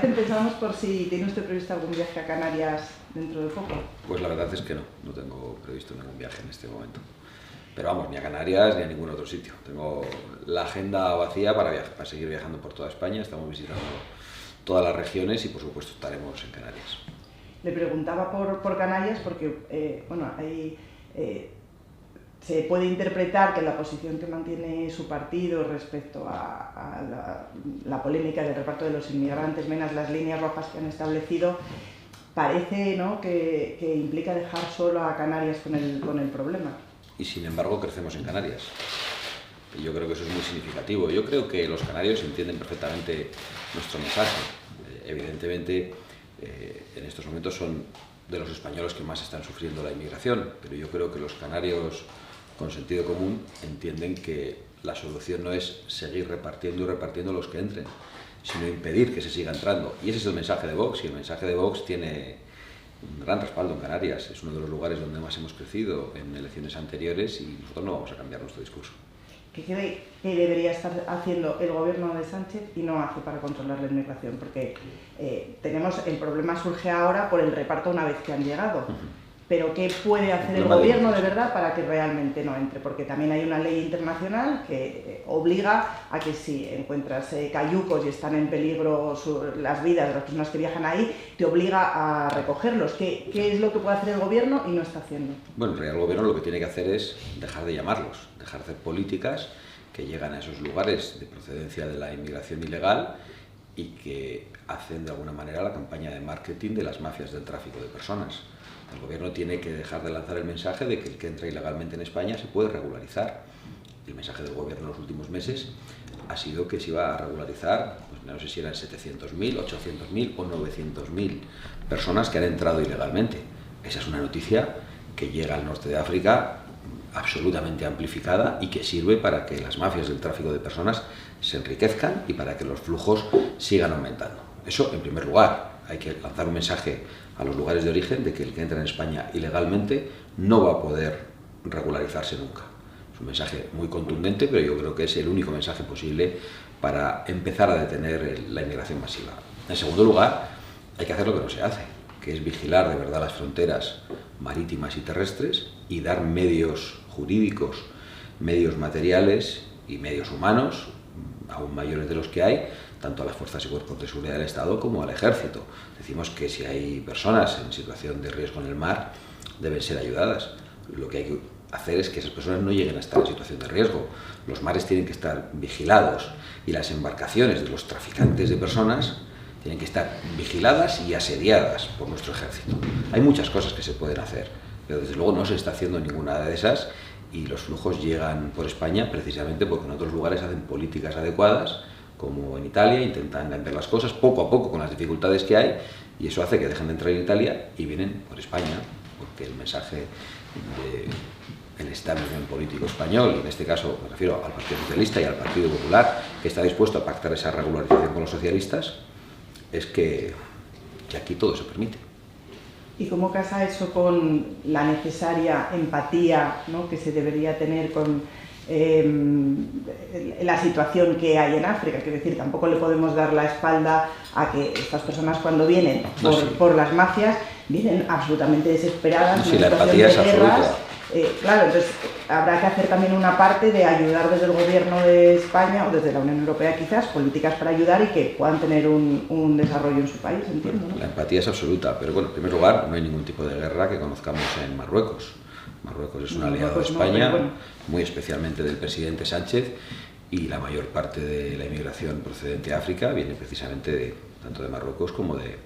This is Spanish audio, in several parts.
Empezamos por si tiene usted previsto algún viaje a Canarias dentro de poco. Pues la verdad es que no tengo previsto ningún viaje en este momento. Pero vamos, ni a Canarias ni a ningún otro sitio. Tengo la agenda vacía para seguir viajando por toda España. Estamos visitando todas las regiones y por supuesto estaremos en Canarias. Le preguntaba por Canarias porque se puede interpretar que la posición que mantiene su partido respecto a la polémica del reparto de los inmigrantes, menos las líneas rojas que han establecido, parece, ¿no?, que implica dejar solo a Canarias con el problema. Y sin embargo crecemos en Canarias. Y yo creo que eso es muy significativo. Yo creo que los canarios entienden perfectamente nuestro mensaje. Evidentemente, en estos momentos son de los españoles que más están sufriendo la inmigración, pero yo creo que los canarios con sentido común entienden que la solución no es seguir repartiendo y repartiendo los que entren, sino impedir que se siga entrando. Y ese es el mensaje de Vox, y el mensaje de Vox tiene un gran respaldo en Canarias. Es uno de los lugares donde más hemos crecido en elecciones anteriores y nosotros no vamos a cambiar nuestro discurso. ¿Qué cree que debería estar haciendo el gobierno de Sánchez y no hace para controlar la inmigración? Porque el problema surge ahora por el reparto una vez que han llegado. Pero ¿qué puede hacer el gobierno de verdad para que realmente no entre? Porque también hay una ley internacional que obliga a que si encuentras cayucos y están en peligro las vidas de las personas que viajan ahí, te obliga a recogerlos. ¿Qué es lo que puede hacer el gobierno y no está haciendo? Bueno, en realidad el gobierno lo que tiene que hacer es dejar de llamarlos, dejar de hacer políticas que llegan a esos lugares de procedencia de la inmigración ilegal y que hacen de alguna manera la campaña de marketing de las mafias del tráfico de personas. El gobierno tiene que dejar de lanzar el mensaje de que el que entra ilegalmente en España se puede regularizar. El mensaje del gobierno en los últimos meses ha sido que se iba a regularizar, pues no sé si eran 700.000, 800.000 o 900.000 personas que han entrado ilegalmente. Esa es una noticia que llega al norte de África absolutamente amplificada y que sirve para que las mafias del tráfico de personas se enriquezcan y para que los flujos sigan aumentando. Eso en primer lugar. Hay que lanzar un mensaje a los lugares de origen de que el que entra en España ilegalmente no va a poder regularizarse nunca. Es un mensaje muy contundente, pero yo creo que es el único mensaje posible para empezar a detener la inmigración masiva. En segundo lugar, hay que hacer lo que no se hace, que es vigilar de verdad las fronteras marítimas y terrestres y dar medios jurídicos, medios materiales y medios humanos, aún mayores de los que hay, tanto a las fuerzas y cuerpos de seguridad del Estado como al Ejército. Decimos que si hay personas en situación de riesgo en el mar, deben ser ayudadas. Lo que hay que hacer es que esas personas no lleguen a estar en situación de riesgo. Los mares tienen que estar vigilados y las embarcaciones de los traficantes de personas tienen que estar vigiladas y asediadas por nuestro ejército. Hay muchas cosas que se pueden hacer, pero desde luego no se está haciendo ninguna de esas y los flujos llegan por España precisamente porque en otros lugares hacen políticas adecuadas, como en Italia, intentan cambiar las cosas poco a poco con las dificultades que hay y eso hace que dejen de entrar en Italia y vienen por España, porque el mensaje del establishment político español, y en este caso me refiero al Partido Socialista y al Partido Popular, que está dispuesto a pactar esa regularización con los socialistas, es que aquí todo se permite. ¿Y cómo casa eso con la necesaria empatía, ¿no?, que se debería tener con la situación que hay en África? Quiero decir, tampoco le podemos dar la espalda a que estas personas cuando vienen por las mafias vienen absolutamente desesperadas. Sí, la empatía es absoluta. Claro, entonces habrá que hacer también una parte de ayudar desde el gobierno de España o desde la Unión Europea quizás, políticas para ayudar y que puedan tener un desarrollo en su país, entiendo, ¿no? La empatía es absoluta, pero bueno, en primer lugar, no hay ningún tipo de guerra que conozcamos en Marruecos. Marruecos es un aliado de España, muy especialmente del presidente Sánchez, y la mayor parte de la inmigración procedente de África viene precisamente tanto de Marruecos como de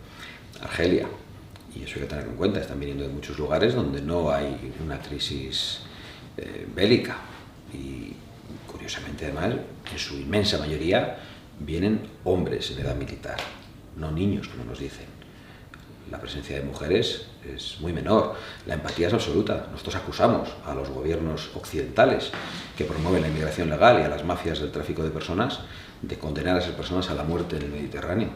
Argelia. Y eso hay que tenerlo en cuenta, están viniendo de muchos lugares donde no hay una crisis bélica. Y curiosamente además, en su inmensa mayoría, vienen hombres en edad militar, no niños, como nos dicen. La presencia de mujeres es muy menor, la empatía es absoluta. Nosotros acusamos a los gobiernos occidentales que promueven la inmigración legal y a las mafias del tráfico de personas de condenar a esas personas a la muerte en el Mediterráneo.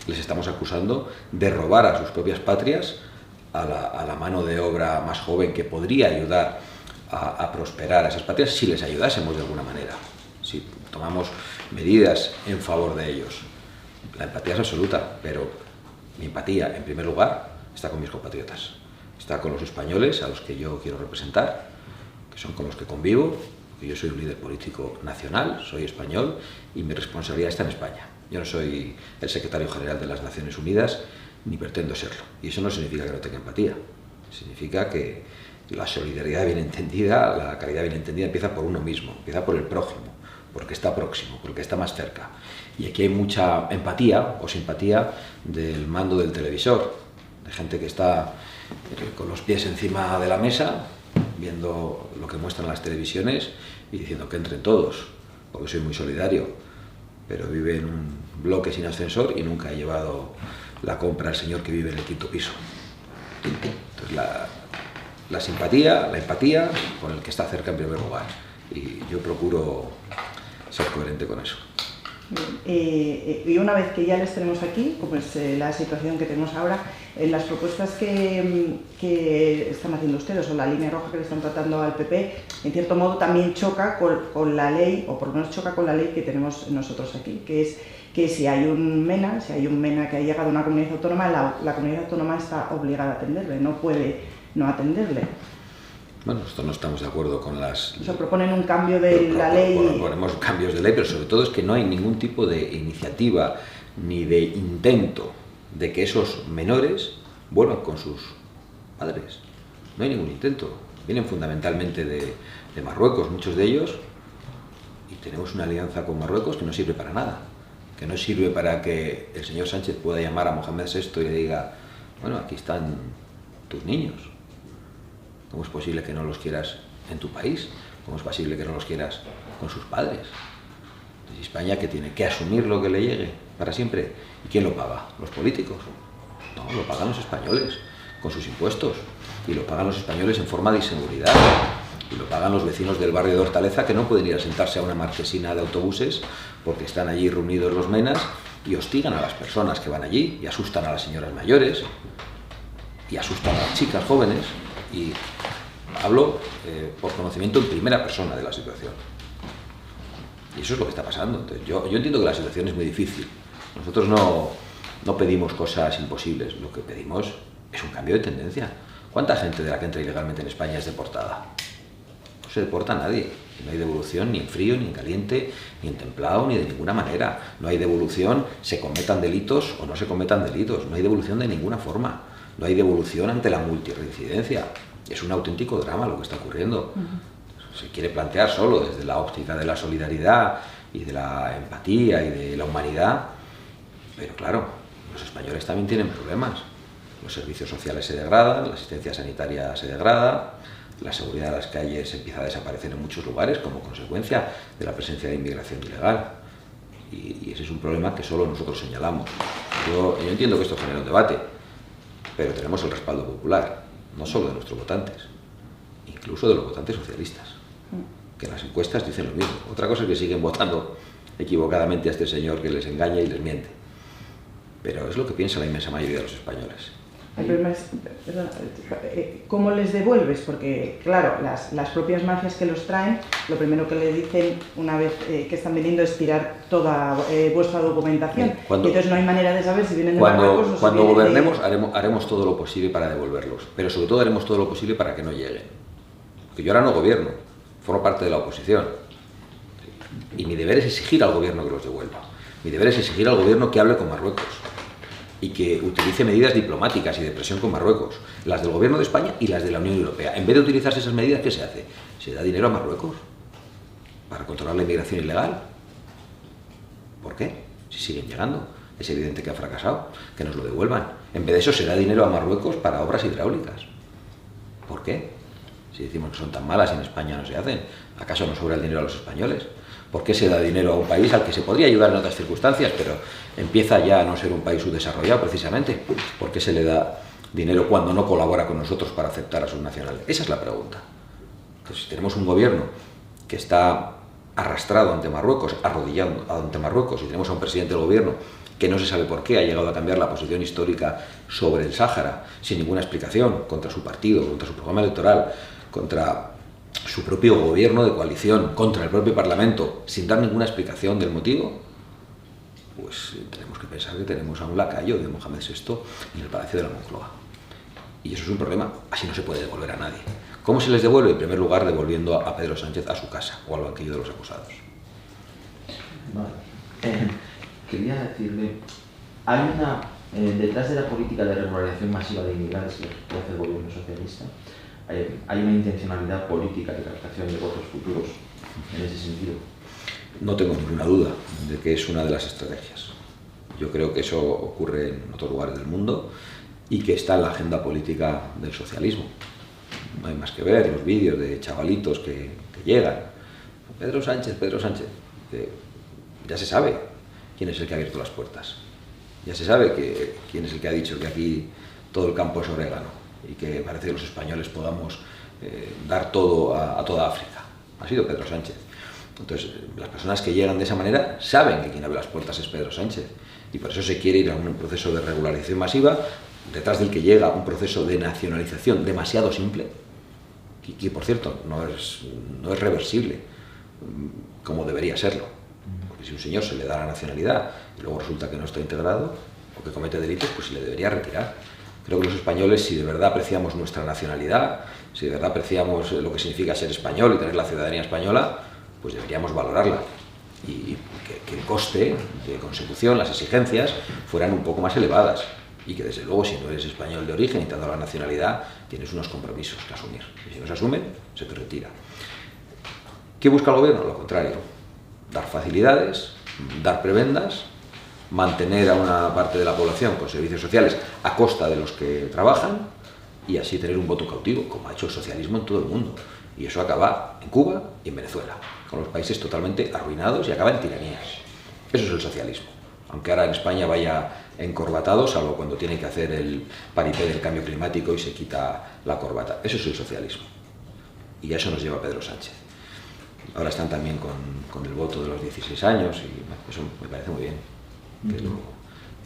Les estamos acusando de robar a sus propias patrias a la mano de obra más joven que podría ayudar a prosperar a esas patrias si les ayudásemos de alguna manera, si tomamos medidas en favor de ellos. La empatía es absoluta, pero mi empatía, en primer lugar, está con mis compatriotas. Está con los españoles a los que yo quiero representar, que son con los que convivo, que yo soy un líder político nacional, soy español y mi responsabilidad está en España. Yo no soy el secretario general de las Naciones Unidas, ni pretendo serlo. Y eso no significa que no tenga empatía. Significa que la solidaridad bien entendida, la caridad bien entendida empieza por uno mismo, empieza por el prójimo, porque está próximo, porque está más cerca. Y aquí hay mucha empatía o simpatía del mando del televisor, de gente que está con los pies encima de la mesa, viendo lo que muestran las televisiones y diciendo que entren todos, porque soy muy solidario, pero vive en un bloque sin ascensor y nunca he llevado la compra al señor que vive en el 5.º piso. Entonces la simpatía, la empatía con el que está cerca en primer lugar, y yo procuro ser coherente con eso. Y una vez que ya les tenemos aquí, como es la situación que tenemos ahora, las propuestas que están haciendo ustedes o la línea roja que le están tratando al PP, en cierto modo también choca con la ley, o por lo menos choca con la ley que tenemos nosotros aquí, que es que si hay un MENA que ha llegado a una comunidad autónoma, la comunidad autónoma está obligada a atenderle, no puede no atenderle. Bueno, nosotros no estamos de acuerdo con las... O sea, proponen un cambio de la ley... Proponemos cambios de ley, pero sobre todo es que no hay ningún tipo de iniciativa ni de intento de que esos menores vuelvan con sus padres. No hay ningún intento. Vienen fundamentalmente de Marruecos, muchos de ellos, y tenemos una alianza con Marruecos que no sirve para nada. Que no sirve para que el señor Sánchez pueda llamar a Mohamed VI y le diga, bueno, aquí están tus niños. ¿Cómo es posible que no los quieras en tu país? ¿Cómo es posible que no los quieras con sus padres? Entonces, España, ¿qué tiene? ¿Que asumir lo que le llegue para siempre? ¿Y quién lo paga? ¿Los políticos? No, lo pagan los españoles con sus impuestos. Y lo pagan los españoles en forma de inseguridad. Y lo pagan los vecinos del barrio de Hortaleza, que no pueden ir a sentarse a una marquesina de autobuses porque están allí reunidos los menas y hostigan a las personas que van allí y asustan a las señoras mayores y asustan a las chicas jóvenes. Y hablo por conocimiento en primera persona de la situación. Y eso es lo que está pasando. Entonces, yo entiendo que la situación es muy difícil. Nosotros no pedimos cosas imposibles. Lo que pedimos es un cambio de tendencia. ¿Cuánta gente de la que entra ilegalmente en España es deportada? No se deporta a nadie. No hay devolución ni en frío, ni en caliente, ni en templado, ni de ninguna manera. No hay devolución, se cometan delitos o no se cometan delitos. No hay devolución de ninguna forma. No hay devolución ante la multirreincidencia. Es un auténtico drama lo que está ocurriendo. Se quiere plantear solo desde la óptica de la solidaridad y de la empatía y de la humanidad, pero claro, los españoles también tienen problemas. Los servicios sociales se degradan, la asistencia sanitaria se degrada, la seguridad de las calles empieza a desaparecer en muchos lugares como consecuencia de la presencia de inmigración ilegal. Y ese es un problema que solo nosotros señalamos. Yo entiendo que esto genera un debate, pero tenemos el respaldo popular, no solo de nuestros votantes, incluso de los votantes socialistas, que en las encuestas dicen lo mismo. Otra cosa es que siguen votando equivocadamente a este señor que les engaña y les miente, pero es lo que piensa la inmensa mayoría de los españoles. El problema es, ¿cómo les devuelves? Porque, claro, las propias mafias que los traen, lo primero que les dicen una vez que están viniendo es tirar toda vuestra documentación. Entonces no hay manera de saber si vienen de Marruecos o si cuando vienen gobernemos haremos todo lo posible para devolverlos, pero sobre todo haremos todo lo posible para que no lleguen. Porque yo ahora no gobierno, formo parte de la oposición. Y mi deber es exigir al gobierno que los devuelva. Mi deber es exigir al gobierno que hable con Marruecos y que utilice medidas diplomáticas y de presión con Marruecos, las del gobierno de España y las de la Unión Europea. En vez de utilizarse esas medidas, ¿qué se hace? Se da dinero a Marruecos para controlar la inmigración ilegal. ¿Por qué? Si siguen llegando. Es evidente que ha fracasado. Que nos lo devuelvan. En vez de eso, se da dinero a Marruecos para obras hidráulicas. ¿Por qué? Si decimos que son tan malas y en España no se hacen, ¿acaso nos sobra el dinero a los españoles? ¿Por qué se da dinero a un país al que se podría ayudar en otras circunstancias, pero empieza ya a no ser un país subdesarrollado precisamente? ¿Por qué se le da dinero cuando no colabora con nosotros para aceptar a sus nacionales? Esa es la pregunta. Entonces, si tenemos un gobierno que está arrastrado ante Marruecos, arrodillado ante Marruecos, y tenemos a un presidente del gobierno que no se sabe por qué ha llegado a cambiar la posición histórica sobre el Sáhara, sin ninguna explicación, contra su partido, contra su programa electoral, contra su propio gobierno de coalición, contra el propio Parlamento, sin dar ninguna explicación del motivo, pues tenemos que pensar que tenemos a un lacayo de Mohamed VI en el Palacio de la Moncloa. Y eso es un problema, así no se puede devolver a nadie. ¿Cómo se les devuelve? En primer lugar, devolviendo a Pedro Sánchez a su casa o al banquillo de los acusados. Vale. Quería decirle, hay una, detrás de la política de regularización masiva de inmigrantes que hace el gobierno socialista, hay una intencionalidad política de captación de votos futuros en ese sentido. No tengo ninguna duda de que es una de las estrategias. Yo creo que eso ocurre en otros lugares del mundo y que está en la agenda política del socialismo. No hay más que ver los vídeos de chavalitos que llegan. Pedro Sánchez, ya se sabe quién es el que ha abierto las puertas. Ya se sabe quién es el que ha dicho que aquí todo el campo es orégano y que parece que los españoles podamos dar todo a toda África. Ha sido Pedro Sánchez. Entonces, las personas que llegan de esa manera saben que quien abre las puertas es Pedro Sánchez. Y por eso se quiere ir a un proceso de regularización masiva, detrás del que llega un proceso de nacionalización demasiado simple, que por cierto no es reversible, como debería serlo. Porque si un señor se le da la nacionalidad y luego resulta que no está integrado o que comete delitos, pues se le debería retirar. Creo que los españoles, si de verdad apreciamos nuestra nacionalidad, si de verdad apreciamos lo que significa ser español y tener la ciudadanía española, pues deberíamos valorarla. Y que el coste de consecución, las exigencias, fueran un poco más elevadas. Y que desde luego, si no eres español de origen y te has dado la nacionalidad, tienes unos compromisos que asumir. Y si no se asumen, se te retira. ¿Qué busca el gobierno? Lo contrario. Dar facilidades, dar prebendas, mantener a una parte de la población con servicios sociales a costa de los que trabajan y así tener un voto cautivo, como ha hecho el socialismo en todo el mundo. Y eso acaba en Cuba y en Venezuela, con los países totalmente arruinados y acaba en tiranías. Eso es el socialismo. Aunque ahora en España vaya encorbatado, salvo cuando tiene que hacer el paripé del cambio climático y se quita la corbata. Eso es el socialismo. Y a eso nos lleva Pedro Sánchez. Ahora están también con el voto de los 16 años y eso me parece muy bien,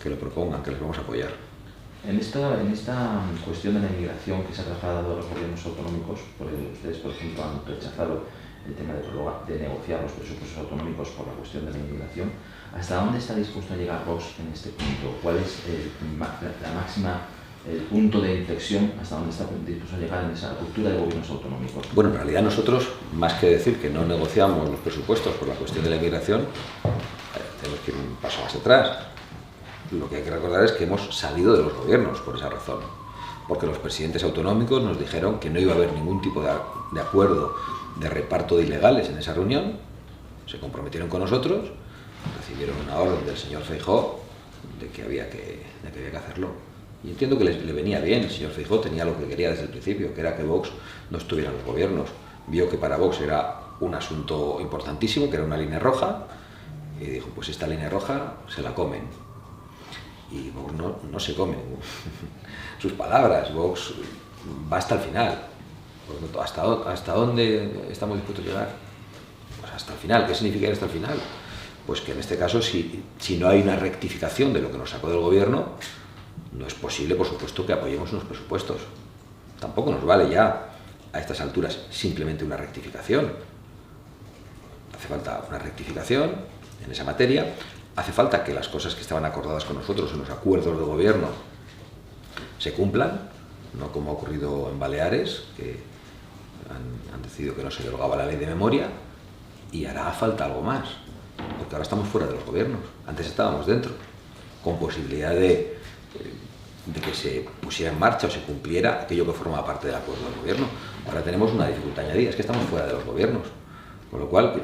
que lo propongan, que les vamos a apoyar. En esta cuestión de la inmigración que se ha trasladado a los gobiernos autonómicos, porque ustedes, por ejemplo, han rechazado el tema de negociar los presupuestos autonómicos por la cuestión de la inmigración, ¿hasta dónde está dispuesto a llegar Vox en este punto? ¿Cuál es el punto de inflexión hasta dónde está dispuesto a llegar en esa ruptura de gobiernos autonómicos? Bueno, en realidad nosotros, más que decir que no negociamos los presupuestos por la cuestión de la inmigración, tenemos que ir un paso más atrás. Lo que hay que recordar es que hemos salido de los gobiernos por esa razón, porque los presidentes autonómicos nos dijeron que no iba a haber ningún tipo de acuerdo de reparto de ilegales en esa reunión, se comprometieron con nosotros, recibieron una orden del señor Feijóo de que había que hacerlo. Y entiendo que le venía bien, el señor Feijóo tenía lo que quería desde el principio, que era que Vox no estuviera en los gobiernos. Vio que para Vox era un asunto importantísimo, que era una línea roja, y dijo, pues esta línea roja se la comen. Y Vox no se come sus palabras, Vox va hasta el final. Por lo tanto, ¿hasta dónde estamos dispuestos a llegar? Pues hasta el final. ¿Qué significa ir hasta el final? Pues que en este caso, si no hay una rectificación de lo que nos sacó del gobierno, no es posible, por supuesto, que apoyemos unos presupuestos. Tampoco nos vale ya, a estas alturas, simplemente una rectificación. Hace falta una rectificación en esa materia. Hace falta que las cosas que estaban acordadas con nosotros en los acuerdos de gobierno se cumplan, no como ha ocurrido en Baleares, que han decidido que no se derogaba la ley de memoria, y hará falta algo más, porque ahora estamos fuera de los gobiernos, antes estábamos dentro, con posibilidad de que se pusiera en marcha o se cumpliera aquello que formaba parte del acuerdo del gobierno. Ahora tenemos una dificultad añadida, es que estamos fuera de los gobiernos, con lo cual,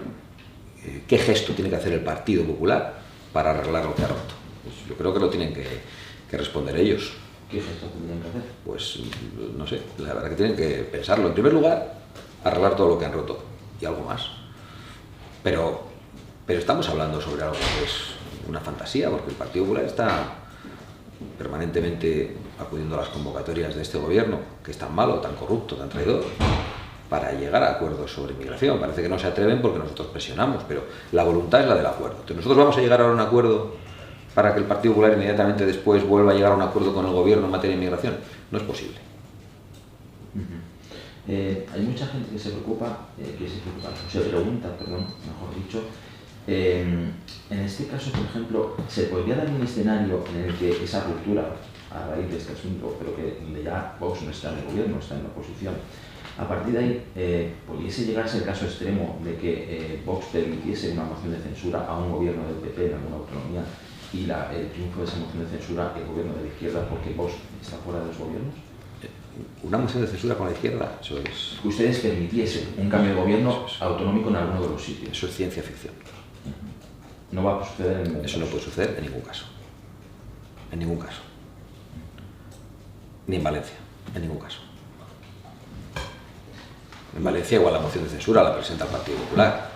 ¿qué gesto tiene que hacer el Partido Popular para arreglar lo que ha roto? Pues yo creo que lo tienen que responder ellos. ¿Qué gesto tendrían que hacer? Pues no sé, la verdad que tienen que pensarlo. En primer lugar, arreglar todo lo que han roto y algo más. Pero estamos hablando sobre algo que es una fantasía, porque el Partido Popular está permanentemente acudiendo a las convocatorias de este gobierno, que es tan malo, tan corrupto, tan traidor, para llegar a acuerdos sobre inmigración. Parece que no se atreven porque nosotros presionamos, pero la voluntad es la del acuerdo. Entonces, nosotros vamos a llegar ahora a un acuerdo para que el Partido Popular inmediatamente después vuelva a llegar a un acuerdo con el gobierno en materia de inmigración. No es posible. Hay mucha gente que se pregunta, mejor dicho, En este caso, por ejemplo, ¿se podría dar un escenario en el que esa ruptura, a raíz de este asunto, pero que donde ya Vox no está en el gobierno, está en la oposición, a partir de ahí pudiese llegarse el caso extremo de que Vox permitiese una moción de censura a un gobierno del PP en alguna autonomía y el triunfo de esa moción de censura el gobierno de la izquierda porque Vox está fuera de los gobiernos? ¿Una moción de censura con la izquierda? Eso es... Que ustedes permitiesen un cambio de gobierno autonómico en alguno de los sitios. Eso es ciencia ficción. No va a suceder en ningún caso. Eso no puede suceder en ningún caso. En ningún caso. Ni en Valencia, en ningún caso. En Valencia igual la moción de censura la presenta el Partido Popular.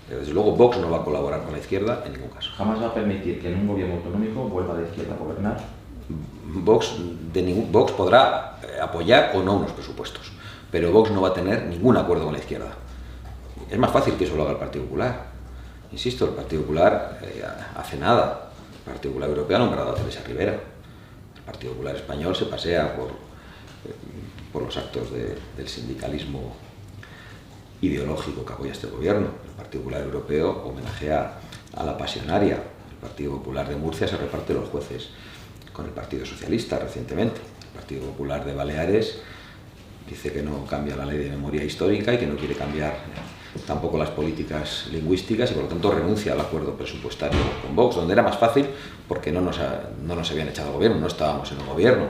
Pero desde luego Vox no va a colaborar con la izquierda en ningún caso. Jamás va a permitir que en un gobierno autonómico vuelva la izquierda a gobernar. Vox podrá apoyar o no unos presupuestos, pero Vox no va a tener ningún acuerdo con la izquierda. Es más fácil que eso lo haga el Partido Popular. Insisto, el Partido Popular hace nada. El Partido Popular Europeo ha nombrado a Teresa Rivera. El Partido Popular Español se pasea por los actos del sindicalismo ideológico que apoya este gobierno. El Partido Popular Europeo homenajea a la pasionaria. El Partido Popular de Murcia se reparte los jueces con el Partido Socialista recientemente. El Partido Popular de Baleares dice que no cambia la ley de memoria histórica y que no quiere cambiar tampoco las políticas lingüísticas y por lo tanto renuncia al acuerdo presupuestario con Vox, donde era más fácil porque no nos habían echado al gobierno, no estábamos en el gobierno.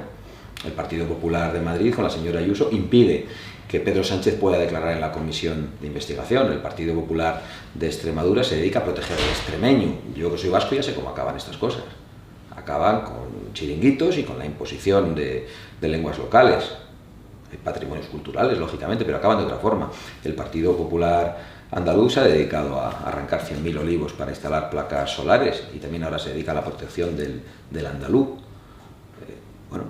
El Partido Popular de Madrid, con la señora Ayuso, impide que Pedro Sánchez pueda declarar en la comisión de investigación. El Partido Popular de Extremadura se dedica a proteger al extremeño. Yo que soy vasco ya sé cómo acaban estas cosas. Acaban con chiringuitos y con la imposición de lenguas locales. Hay patrimonios culturales, lógicamente, pero acaban de otra forma. El Partido Popular andaluz se ha dedicado a arrancar 100.000 olivos para instalar placas solares y también ahora se dedica a la protección del andaluz. Bueno,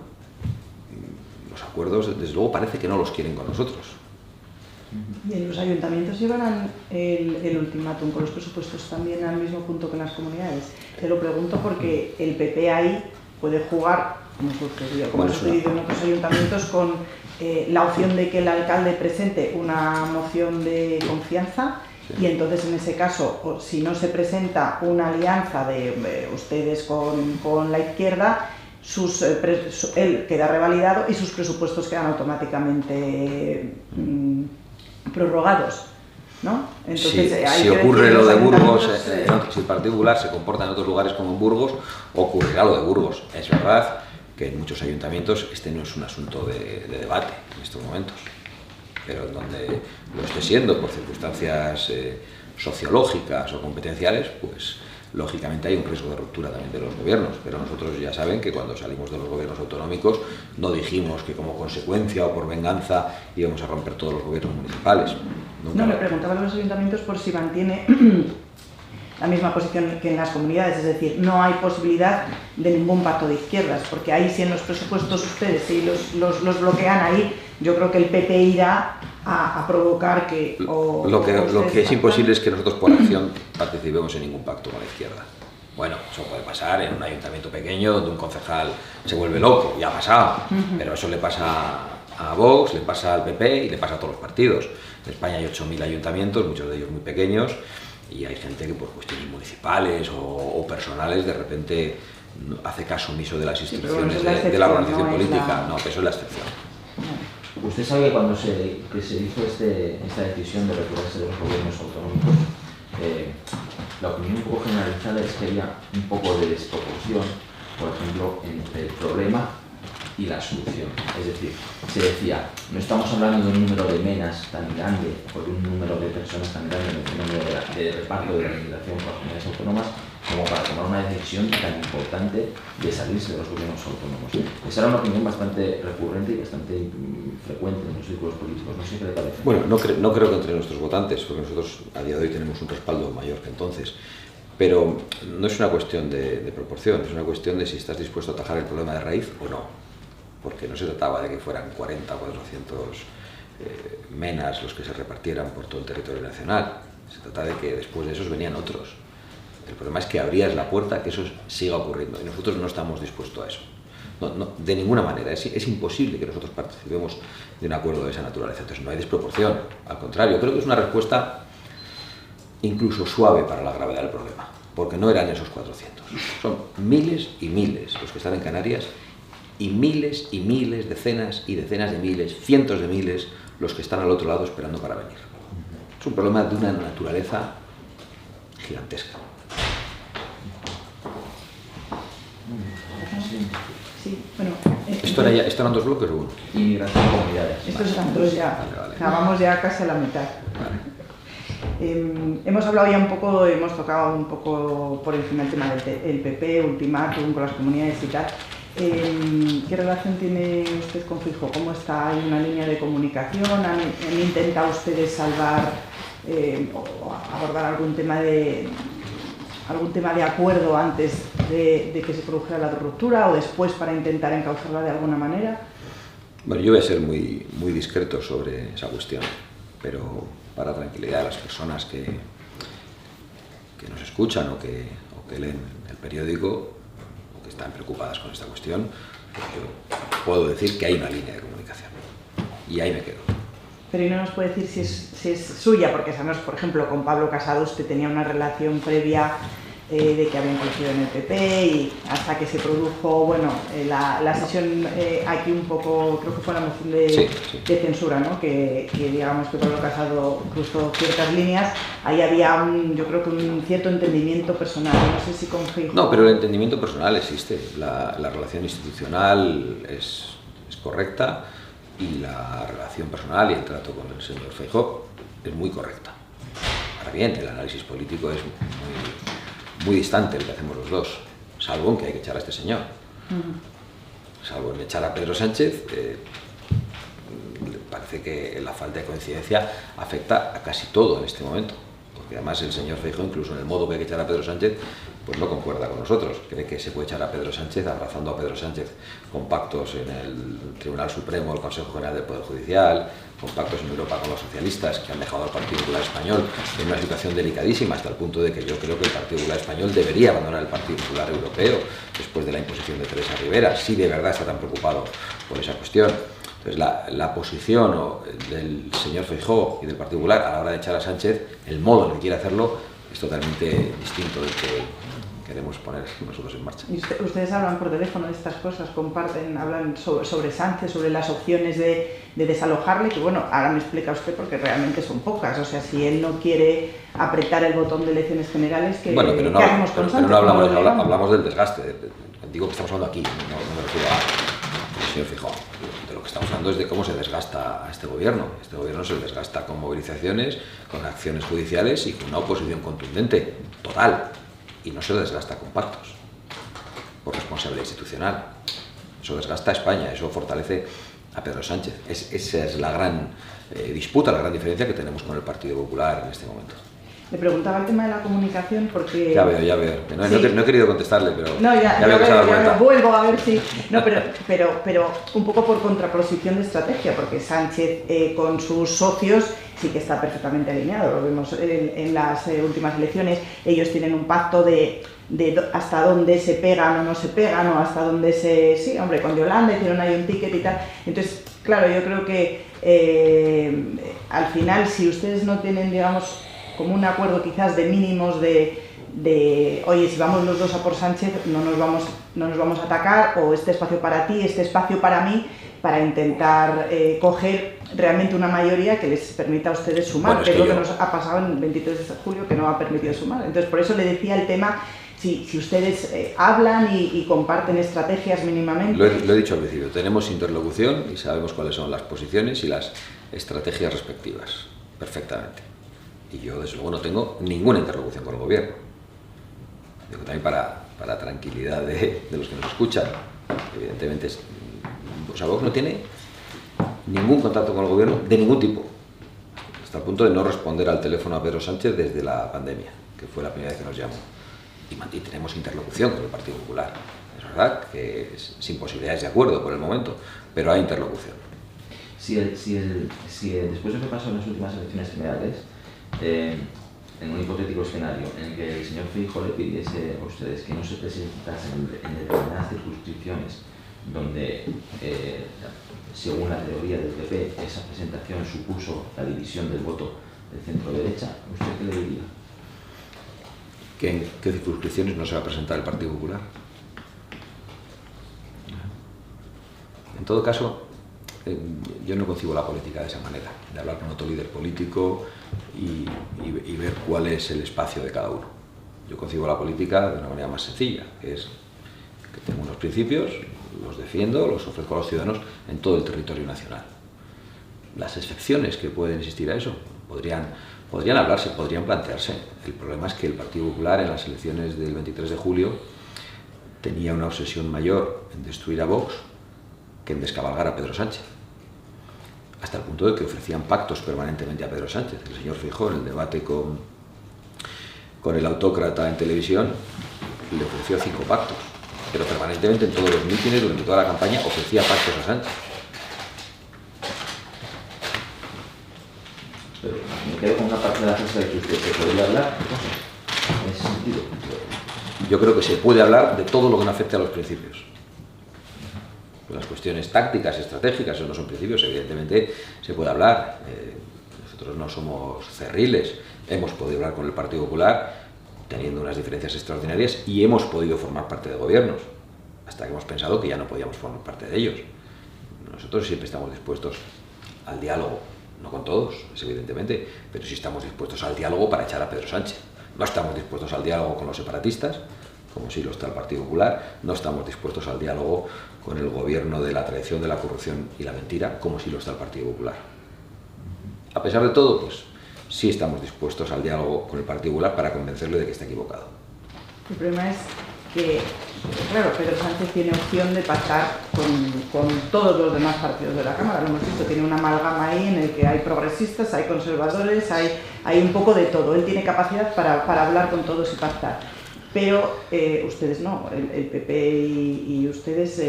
los acuerdos, desde luego, parece que no los quieren con nosotros. ¿Y en los ayuntamientos llevarán el ultimátum con los presupuestos también al mismo punto que en las comunidades? Te lo pregunto porque el PP ahí puede jugar, como ha sucedido en otros ayuntamientos, con la opción de que el alcalde presente una moción de confianza. Sí. Y entonces en ese caso, si no se presenta una alianza de ustedes con la izquierda, él queda revalidado y sus presupuestos quedan automáticamente prorrogados, ¿no? Entonces, si ocurre lo de Burgos, si el Partido Popular se comporta en otros lugares como en Burgos, ocurrirá lo de Burgos. Es verdad que en muchos ayuntamientos este no es un asunto de debate en estos momentos, pero en donde lo esté siendo por circunstancias sociológicas o competenciales, pues lógicamente hay un riesgo de ruptura también de los gobiernos, pero nosotros ya saben que cuando salimos de los gobiernos autonómicos no dijimos que como consecuencia o por venganza íbamos a romper todos los gobiernos municipales. Nunca. No, me preguntaba a los ayuntamientos por si mantiene la misma posición que en las comunidades, es decir, no hay posibilidad de ningún pacto de izquierdas, porque ahí si en los presupuestos ustedes si los bloquean ahí, yo creo que el PP irá a provocar que... Lo que es imposible es que nosotros por acción participemos en ningún pacto con la izquierda. Bueno, eso puede pasar en un ayuntamiento pequeño donde un concejal se vuelve loco, ya ha pasado, pero eso le pasa a Vox, le pasa al PP y le pasa a todos los partidos. En España hay 8.000 ayuntamientos, muchos de ellos muy pequeños, y hay gente que por cuestiones municipales o personales de repente hace caso omiso de las instrucciones de la organización política. No, eso es la excepción. Usted sabe que cuando se hizo esta decisión de retirarse de los gobiernos autonómicos, la opinión un poco generalizada es que había un poco de desproporción, por ejemplo, entre el problema y la solución. Es decir, se decía, no estamos hablando de un número de menas tan grande o de un número de personas tan grande en el fenómeno de reparto de la inmigración por las comunidades autónomas como para tomar una decisión tan importante de salirse de los gobiernos autónomos. Esa era una opinión bastante recurrente y bastante frecuente en los círculos políticos. No sé qué le parece. Bueno, no creo que entre nuestros votantes, porque nosotros a día de hoy tenemos un respaldo mayor que entonces. Pero no es una cuestión de proporción, es una cuestión de si estás dispuesto a atajar el problema de raíz o no. Porque no se trataba de que fueran 40 o 400 menas los que se repartieran por todo el territorio nacional. Se trata de que después de esos venían otros. El problema es que abrías la puerta a que eso siga ocurriendo y nosotros no estamos dispuestos a eso. No, de ninguna manera. Es imposible que nosotros participemos de un acuerdo de esa naturaleza. Entonces no hay desproporción. Al contrario, creo que es una respuesta incluso suave para la gravedad del problema, porque no eran esos 400. Son miles y miles los que están en Canarias y miles, decenas y decenas de miles, cientos de miles los que están al otro lado esperando para venir. Es un problema de una naturaleza gigantesca. Sí, bueno, ¿Esto eran 2 bloques o uno? Inmigración y comunidades. Estos eran 2 ya. Vale. O sea, vamos ya casi a la mitad. Vale. Hemos hablado ya un poco, hemos tocado un poco por encima el tema del PP, ultimátum con las comunidades y tal. ¿Qué relación tiene usted con Feijóo? ¿Cómo está? ¿Hay una línea de comunicación? ¿Han intentado ustedes salvar o abordar algún tema de acuerdo antes de que se produjera la ruptura o después para intentar encauzarla de alguna manera? Bueno, yo voy a ser muy discreto sobre esa cuestión, pero para tranquilidad de las personas que nos escuchan o que leen el periódico o que están preocupadas con esta cuestión, pues yo puedo decir que hay una línea de comunicación y ahí me quedo. Pero ¿y no nos puede decir si es suya? Porque sabemos, por ejemplo, con Pablo Casado usted tenía una relación previa de que habían conocido en el PP y hasta que se produjo, bueno, la sesión aquí un poco, creo que fue la moción de censura, ¿no? Que digamos que Pablo Casado cruzó ciertas líneas, ahí había yo creo que un cierto entendimiento personal, no sé si con Feijóo... No, pero el entendimiento personal existe, la relación institucional es correcta y la relación personal y el trato con el señor Feijóo es muy correcta. Ahora bien, el análisis político es muy distante el que hacemos los dos, salvo en que hay que echar a este señor. Salvo en echar a Pedro Sánchez, parece que la falta de coincidencia afecta a casi todo en este momento, porque además el señor Feijóo, incluso en el modo que hay que echar a Pedro Sánchez, pues no concuerda con nosotros. Cree que se puede echar a Pedro Sánchez abrazando a Pedro Sánchez con pactos en el Tribunal Supremo, el Consejo General del Poder Judicial, con pactos en Europa con los socialistas que han dejado al Partido Popular Español en una situación delicadísima, hasta el punto de que yo creo que el Partido Popular Español debería abandonar el Partido Popular Europeo después de la imposición de Teresa Rivera, si de verdad está tan preocupado por esa cuestión. Entonces la posición del señor Feijóo y del Partido Popular a la hora de echar a Sánchez, el modo en que quiere hacerlo, es totalmente distinto del que queremos poner nosotros en marcha. ¿Y ustedes hablan por teléfono de estas cosas? ¿Comparten, hablan sobre Sánchez, sobre las opciones de desalojarle? Que bueno, ahora me explica usted porque realmente son pocas. O sea, si él no quiere apretar el botón de elecciones generales, ¿qué hacemos con Sánchez? Pero no hablamos del desgaste. Digo que estamos hablando aquí, no me refiero al señor Feijóo. De lo que estamos hablando es de cómo se desgasta a este gobierno. Este gobierno se desgasta con movilizaciones, con acciones judiciales y con una oposición contundente, total. Y no se desgasta con pactos, por responsabilidad institucional. Eso desgasta a España, eso fortalece a Pedro Sánchez. Esa es la gran disputa, la gran diferencia que tenemos con el Partido Popular en este momento. Le preguntaba el tema de la comunicación porque... Ya veo. No he querido contestarle, pero no, ya veo que se ha dado cuenta. Vuelvo a ver si... No, pero un poco por contraposición de estrategia, porque Sánchez con sus socios sí que está perfectamente alineado. Lo vemos en las últimas elecciones. Ellos tienen un pacto de hasta dónde se pegan o no se pegan, o hasta dónde se... Sí, hombre, con Yolanda hicieron ahí un ticket y tal. Entonces, claro, yo creo que al final, si ustedes no tienen, digamos, como un acuerdo quizás de mínimos de oye, si vamos los dos a por Sánchez, no nos vamos a atacar, o este espacio para ti, este espacio para mí, para intentar coger realmente una mayoría que les permita a ustedes sumar, bueno, que es lo que nos ha pasado en el 23 de julio, que no ha permitido sumar. Entonces, por eso le decía el tema, si ustedes hablan y comparten estrategias mínimamente. Lo he dicho al principio, tenemos interlocución y sabemos cuáles son las posiciones y las estrategias respectivas, perfectamente. Y yo, desde luego, no tengo ninguna interlocución con el gobierno. Digo, también para tranquilidad de los que nos escuchan, evidentemente, Vox no tiene ningún contacto con el gobierno de ningún tipo, hasta el punto de no responder al teléfono a Pedro Sánchez desde la pandemia, que fue la primera vez que nos llamó. Y tenemos interlocución con el Partido Popular. Es verdad que es sin posibilidades de acuerdo por el momento, pero hay interlocución. Si después de lo que pasó en las últimas elecciones generales, en un hipotético escenario en el que el señor Feijóo le pidiese a ustedes que no se presentasen en determinadas circunscripciones donde, según la teoría del PP, esa presentación supuso la división del voto del centro-derecha, ¿usted qué le diría? ¿En qué circunscripciones no se va a presentar el Partido Popular? En todo caso, yo no concibo la política de esa manera, de hablar con otro líder político y ver cuál es el espacio de cada uno. Yo concibo la política de una manera más sencilla, que es que tengo unos principios, los defiendo, los ofrezco a los ciudadanos en todo el territorio nacional. Las excepciones que pueden existir a eso podrían hablarse, podrían plantearse. El problema es que el Partido Popular en las elecciones del 23 de julio tenía una obsesión mayor en destruir a Vox que en descabalgar a Pedro Sánchez. Hasta el punto de que ofrecían pactos permanentemente a Pedro Sánchez. El señor Feijóo, en el debate con el autócrata en televisión, le ofreció 5 pactos. Pero permanentemente en todos los mítines, durante toda la campaña, ofrecía pactos a Sánchez. Pero me quedo con una parte de la frase de que usted se podría hablar en ese sentido. Yo creo que se puede hablar de todo lo que no afecte a los principios. Las cuestiones tácticas, estratégicas, esos no son principios, evidentemente se puede hablar. Nosotros no somos cerriles, hemos podido hablar con el Partido Popular teniendo unas diferencias extraordinarias y hemos podido formar parte de gobiernos, hasta que hemos pensado que ya no podíamos formar parte de ellos. Nosotros siempre estamos dispuestos al diálogo, no con todos, es evidentemente, pero sí estamos dispuestos al diálogo para echar a Pedro Sánchez. No estamos dispuestos al diálogo con los separatistas, como sí lo está el Partido Popular, no estamos dispuestos al diálogo con el gobierno de la traición, de la corrupción y la mentira, como sí lo está el Partido Popular. A pesar de todo, pues sí estamos dispuestos al diálogo con el Partido Popular para convencerle de que está equivocado. El problema es que, claro, Pedro Sánchez tiene opción de pactar con todos los demás partidos de la Cámara, lo hemos visto, tiene una amalgama ahí en el que hay progresistas, hay conservadores, hay un poco de todo, él tiene capacidad para hablar con todos y pactar. Pero ustedes no, el PP y ustedes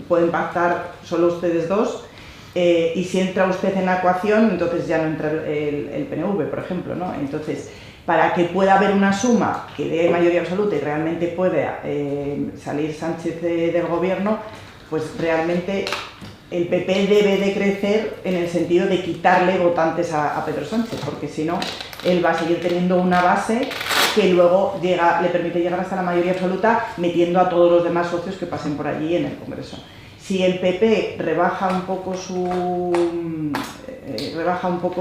pueden pactar solo ustedes dos, y si entra usted en la ecuación, entonces ya no entra el PNV, por ejemplo, ¿no? Entonces, para que pueda haber una suma que dé mayoría absoluta y realmente pueda salir Sánchez del gobierno, pues realmente el PP debe de crecer en el sentido de quitarle votantes a Pedro Sánchez, porque si no, él va a seguir teniendo una base que luego le permite llegar hasta la mayoría absoluta metiendo a todos los demás socios que pasen por allí en el Congreso. Si el PP rebaja un poco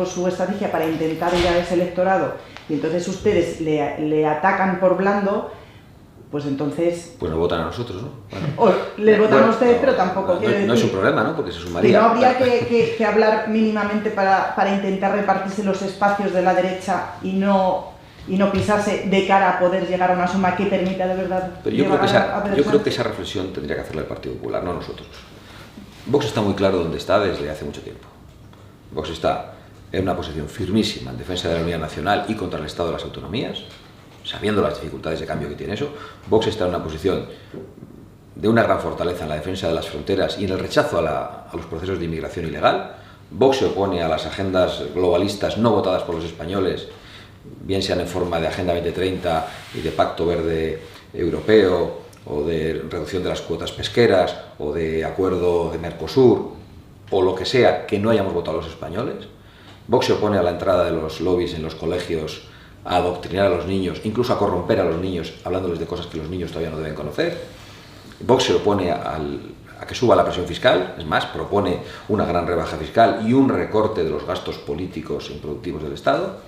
su estrategia para intentar ir a ese electorado y entonces ustedes le atacan por blando, pues entonces... Pues nos votan a nosotros, ¿no? Bueno. O les votan a ustedes, pero tampoco quiere decir... No es un problema, ¿no? Porque se sumaría... Que no habría que hablar mínimamente para intentar repartirse los espacios de la derecha y no pisarse de cara a poder llegar a una suma que permita de verdad... Pero yo creo que esa reflexión tendría que hacerla el Partido Popular, no nosotros. Vox está muy claro dónde está desde hace mucho tiempo. Vox está en una posición firmísima en defensa de la unidad nacional y contra el Estado de las autonomías, sabiendo las dificultades de cambio que tiene eso. Vox está en una posición de una gran fortaleza en la defensa de las fronteras y en el rechazo a los procesos de inmigración ilegal. Vox se opone a las agendas globalistas no votadas por los españoles, bien sean en forma de Agenda 2030 y de Pacto Verde Europeo, o de reducción de las cuotas pesqueras, o de acuerdo de Mercosur, o lo que sea que no hayamos votado los españoles. Vox se opone a la entrada de los lobbies en los colegios, a adoctrinar a los niños, incluso a corromper a los niños, hablándoles de cosas que los niños todavía no deben conocer. Vox se opone a que suba la presión fiscal, es más, propone una gran rebaja fiscal y un recorte de los gastos políticos e improductivos del Estado.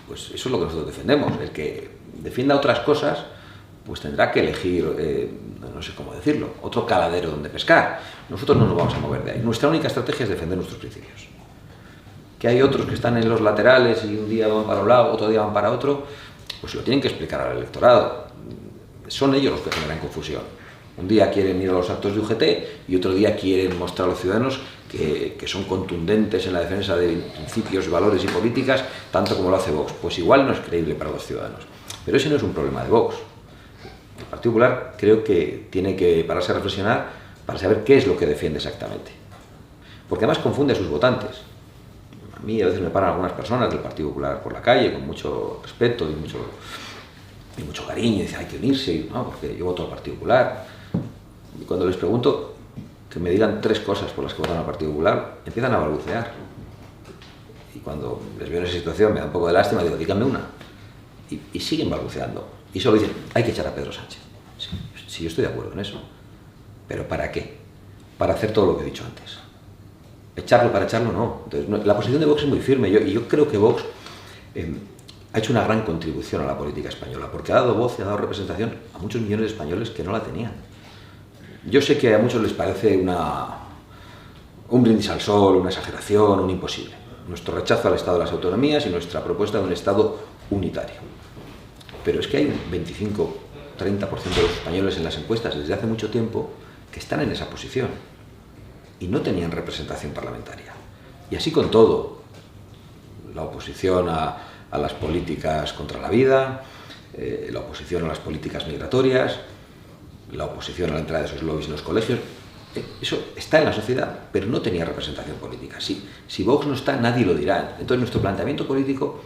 Pues eso es lo que nosotros defendemos. El que defienda otras cosas, pues tendrá que elegir, no sé cómo decirlo, otro caladero donde pescar. Nosotros no nos vamos a mover de ahí. Nuestra única estrategia es defender nuestros principios. Que hay otros que están en los laterales y un día van para un lado, otro día van para otro, pues lo tienen que explicar al electorado. Son ellos los que generan confusión. Un día quieren ir a los actos de UGT y otro día quieren mostrar a los ciudadanos que son contundentes en la defensa de principios, valores y políticas, tanto como lo hace Vox. Pues igual no es creíble para los ciudadanos. Pero ese no es un problema de Vox. El Partido Popular creo que tiene que pararse a reflexionar para saber qué es lo que defiende exactamente. Porque además confunde a sus votantes. A mí a veces me paran algunas personas del Partido Popular por la calle con mucho respeto y mucho cariño y dicen hay que unirse, ¿no? Porque yo voto al Partido Popular. Y cuando les pregunto que me digan 3 cosas por las que votan al Partido Popular, empiezan a balbucear. Y cuando les veo en esa situación me da un poco de lástima, digo, díganme una. y siguen balbuceando. Y solo dicen, hay que echar a Pedro Sánchez. Sí, yo estoy de acuerdo en eso. ¿Pero para qué? Para hacer todo lo que he dicho antes. Echarlo para echarlo, no. Entonces, la posición de Vox es muy firme. Yo creo que Vox ha hecho una gran contribución a la política española, porque ha dado voz y ha dado representación a muchos millones de españoles que no la tenían. Yo sé que a muchos les parece un brindis al sol, una exageración, un imposible. Nuestro rechazo al Estado de las autonomías y nuestra propuesta de un Estado unitario. Pero es que hay un 25-30% de los españoles en las encuestas desde hace mucho tiempo que están en esa posición y no tenían representación parlamentaria. Y así con todo, la oposición a las políticas contra la vida, la oposición a las políticas migratorias, la oposición a la entrada de esos lobbies en los colegios, eso está en la sociedad, pero no tenía representación política. Si Vox no está, nadie lo dirá. Entonces nuestro planteamiento político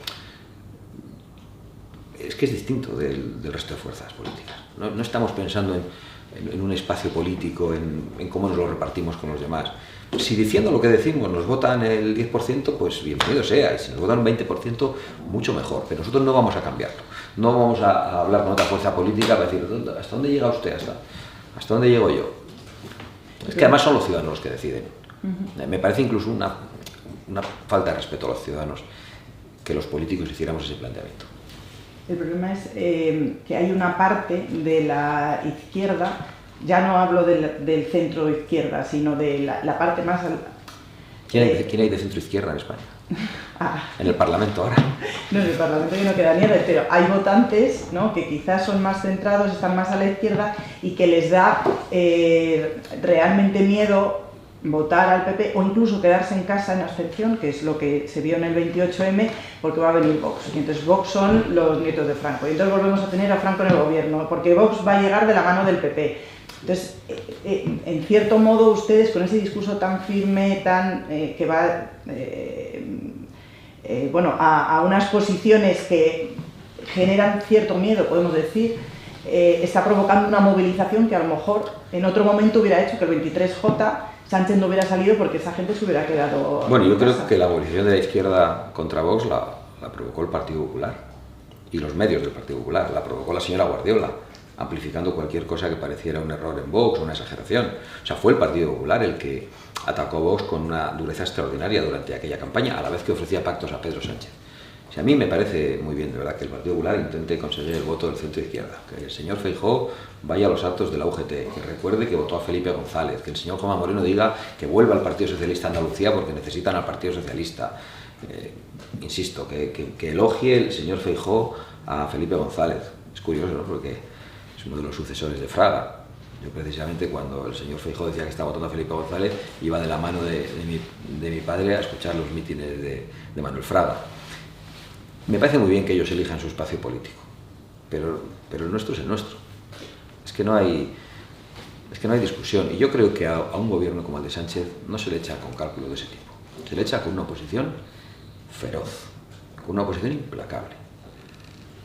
es que es distinto del resto de fuerzas políticas. No estamos pensando en un espacio político, en cómo nos lo repartimos con los demás. Si diciendo lo que decimos nos votan el 10%, pues bienvenido sea, y si nos votan un 20%, mucho mejor. Pero nosotros no vamos a cambiarlo. No vamos a hablar con otra fuerza política para decir, ¿hasta dónde llega usted? ¿Hasta dónde llego yo? Es que además son los ciudadanos los que deciden. Me parece incluso una falta de respeto a los ciudadanos que los políticos hiciéramos ese planteamiento. El problema es que hay una parte de la izquierda, ya no hablo del centro izquierda, sino de la parte más... ¿Quién hay de centro izquierda en España? En el Parlamento ahora. No, en el Parlamento ya no queda nieve, pero hay votantes, ¿no?, que quizás son más centrados, están más a la izquierda y que les da realmente miedo votar al PP o incluso quedarse en casa en abstención, que es lo que se vio en el 28M, porque va a venir Vox. Y entonces Vox son los nietos de Franco. Y entonces volvemos a tener a Franco en el gobierno, porque Vox va a llegar de la mano del PP. Entonces, en cierto modo, ustedes con ese discurso tan firme, que va a unas posiciones que generan cierto miedo, podemos decir, está provocando una movilización que a lo mejor en otro momento hubiera hecho que el 23J Sánchez no hubiera salido porque esa gente se hubiera quedado. Bueno, yo creo que la movilización de la izquierda contra Vox la provocó el Partido Popular y los medios del Partido Popular, la provocó la señora Guardiola, amplificando cualquier cosa que pareciera un error en Vox o una exageración. O sea, fue el Partido Popular el que atacó a Vox con una dureza extraordinaria durante aquella campaña, a la vez que ofrecía pactos a Pedro Sánchez. O sea, a mí me parece muy bien, de verdad, que el Partido Popular intente conseguir el voto del centro izquierda, que el señor Feijóo vaya a los actos de la UGT, que recuerde que votó a Felipe González, que el señor Juanma Moreno diga que vuelva al Partido Socialista de Andalucía porque necesitan al Partido Socialista. Insisto, que elogie el señor Feijóo a Felipe González. Es curioso, ¿no?, porque es uno de los sucesores de Fraga. Yo precisamente cuando el señor Feijóo decía que estaba votando a Felipe González, iba de la mano de mi padre a escuchar los mítines de Manuel Fraga. Me parece muy bien que ellos elijan su espacio político, pero el nuestro es el nuestro. Es que no hay discusión. Y yo creo que a un gobierno como el de Sánchez no se le echa con cálculo de ese tipo. Se le echa con una oposición feroz, con una oposición implacable.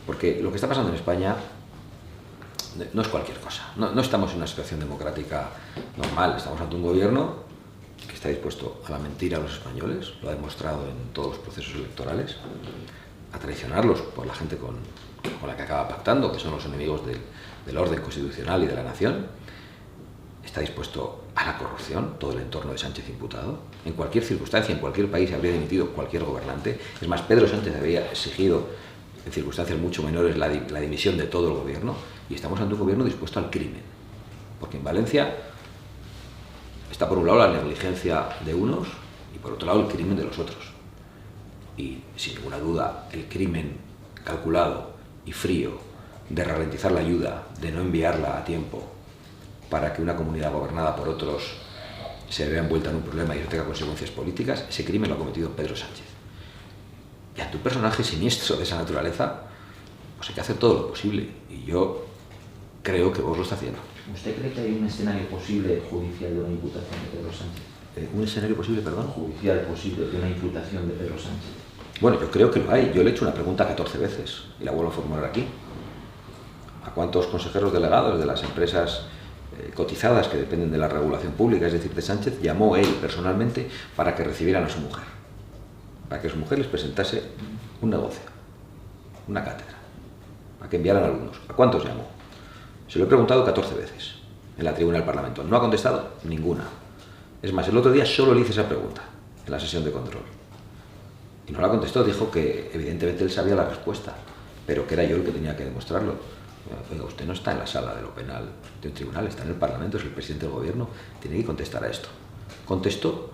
Porque lo que está pasando en España no es cualquier cosa. No estamos en una situación democrática normal. Estamos ante un gobierno que está dispuesto a la mentira a los españoles, lo ha demostrado en todos los procesos electorales, a traicionarlos por la gente con la que acaba pactando, que son los enemigos del orden constitucional y de la nación. Está dispuesto a la corrupción, todo el entorno de Sánchez imputado. En cualquier circunstancia, en cualquier país habría dimitido cualquier gobernante. Es más, Pedro Sánchez había exigido, en circunstancias mucho menores, la dimisión de todo el gobierno. Y estamos ante un gobierno dispuesto al crimen. Porque en Valencia está por un lado la negligencia de unos y por otro lado el crimen de los otros. Y sin ninguna duda el crimen calculado y frío de ralentizar la ayuda, de no enviarla a tiempo para que una comunidad gobernada por otros se vea envuelta en un problema y no tenga consecuencias políticas, ese crimen lo ha cometido Pedro Sánchez. Y ante un personaje siniestro de esa naturaleza, pues hay que hacer todo lo posible. Y yo creo que Vox lo está haciendo. ¿Usted cree que hay un escenario posible judicial de una imputación de Pedro Sánchez? ¿Un escenario posible, perdón? Judicial posible de una imputación de Pedro Sánchez. Bueno, yo creo que lo hay. Yo le he hecho una pregunta 14 veces y la vuelvo a formular aquí. ¿A cuántos consejeros delegados de las empresas cotizadas que dependen de la regulación pública, es decir, de Sánchez, llamó él personalmente para que recibieran a su mujer? Para que su mujer les presentase un negocio, una cátedra. a que enviaran alumnos. ¿A cuántos llamó? Se lo he preguntado 14 veces en la tribuna del Parlamento. ¿No ha contestado? Ninguna. Es más, el otro día solo le hice esa pregunta en la sesión de control. Y no la contestó, dijo que evidentemente él sabía la respuesta, pero que era yo el que tenía que demostrarlo. Oiga, usted no está en la sala de lo penal de un tribunal, está en el Parlamento, es el presidente del gobierno, tiene que contestar a esto. Contestó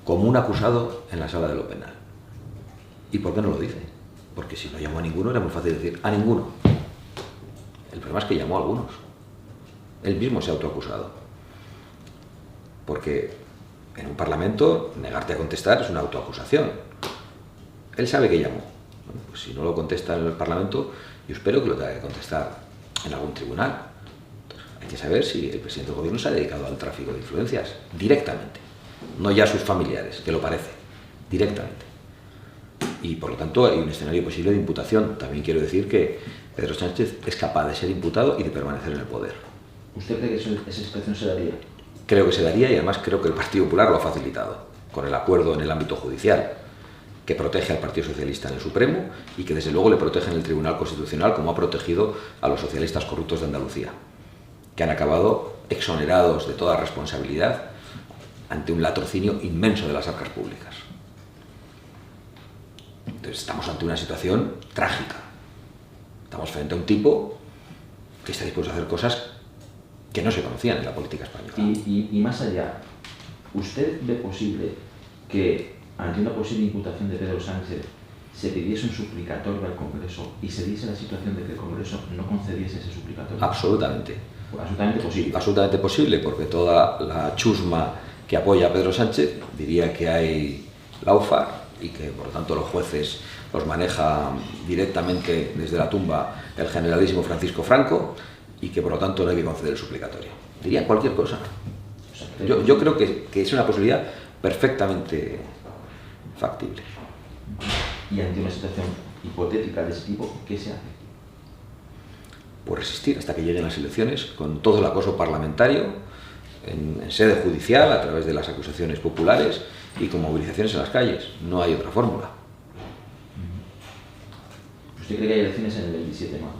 como un acusado en la sala de lo penal. ¿Y por qué no lo dice? Porque si no llamó a ninguno era muy fácil decir a ninguno. El problema es que llamó a algunos. Él mismo se ha autoacusado. Porque en un Parlamento negarte a contestar es una autoacusación. Él sabe que llamó. Bueno, pues si no lo contesta en el Parlamento, yo espero que lo tenga que contestar en algún tribunal. Entonces, hay que saber si el presidente del gobierno se ha dedicado al tráfico de influencias directamente, no ya a sus familiares, que lo parece, directamente. Y por lo tanto hay un escenario posible de imputación. También quiero decir que Pedro Sánchez es capaz de ser imputado y de permanecer en el poder. ¿Usted cree que esa situación se daría? Creo que se daría y además creo que el Partido Popular lo ha facilitado con el acuerdo en el ámbito judicial que protege al Partido Socialista en el Supremo y que desde luego le protege en el Tribunal Constitucional, como ha protegido a los socialistas corruptos de Andalucía, que han acabado exonerados de toda responsabilidad ante un latrocinio inmenso de las arcas públicas. Entonces estamos ante una situación trágica. Estamos frente a un tipo que está dispuesto a hacer cosas que no se conocían en la política española. Y más allá, ¿usted ve posible que ante una posible imputación de Pedro Sánchez se pidiese un suplicatorio al Congreso y se diese la situación de que el Congreso no concediese ese suplicatorio? Absolutamente. Absolutamente posible. Absolutamente posible, porque toda la chusma que apoya a Pedro Sánchez diría que hay lawfare y que por lo tanto los jueces los maneja directamente desde la tumba el generalísimo Francisco Franco y que por lo tanto no hay que conceder el suplicatorio. Diría cualquier cosa. Yo creo que es una posibilidad perfectamente factible. Y ante una situación hipotética de ese tipo, ¿qué se hace? Pues resistir hasta que lleguen las elecciones con todo el acoso parlamentario en sede judicial a través de las acusaciones populares y con movilizaciones en las calles. No hay otra fórmula. ¿Usted cree que hay elecciones en el 27 de marzo?